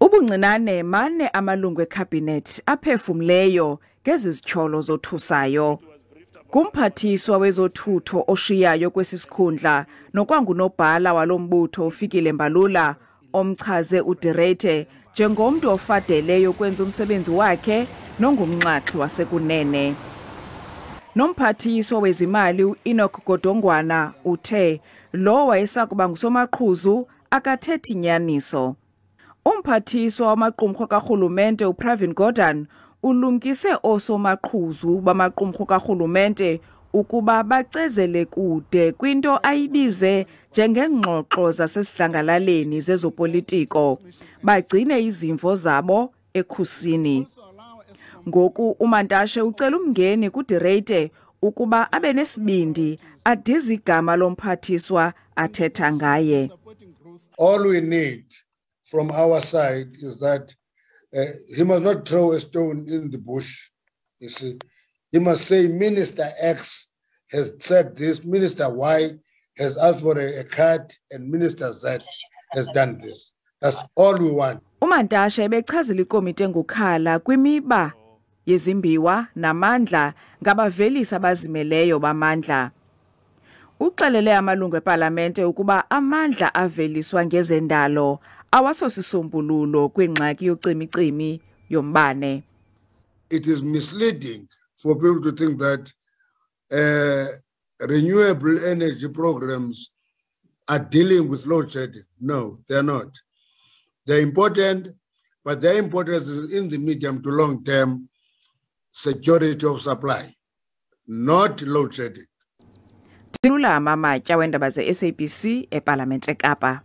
Ubuncinane mane amalungu ekhabhinethi aphefumleyo ngezizithyolo zothusayo. Kumphathiswa wezothutho oshiyayo kwesisikhundla nokwangunobhala walombutho ufikile Mbalula omchaze uDe njengomntu ofadeleyo kwenza umsebenzi wakhe nongumnxaxhi wasekunene. Nomphathiswa wezimali uEnoch Godongwana uthe lo wayesakuba ngusomaqhuzu akathethi inyaniso. Umphathiswa wamaqumrhu karhulumente uPravin Gordhan ulumkise osomaqhuzu bamaqumrhu karhulumente ukuba bacezele kude kwinto ayibize njengengxoxo zasesidlangalaleni zezopolitiko bagcine izimvo zabo ekhusini. Ngoku uMantashe ucela umngeni kuDe ukuba abe nesibindi adize igama lomphathiswa athetha ngaye. All we need from our side is that he must not throw a stone in the bush. You see, he must say Minister X has said this, Minister Y has asked for a cut, and Minister Z has done this. That's all we want. uMantashe bechazile ikomite ngukhala kwimiba yezimbiwa namandla ngabavelisi abazimeleyo bamandla. Uxelele amalungu eParlamente ukuba amandla aveliswa ngezendalo awasosisombululo kwingxaki yocimicimi yombane. It is misleading for people to think that renewable energy programs are dealing with load shedding. No, they're not. They're important, but their importance is in the medium to long term security of supply, not load shedding. Tilula amamatya wendaba ze SABC eParlamente eKapa.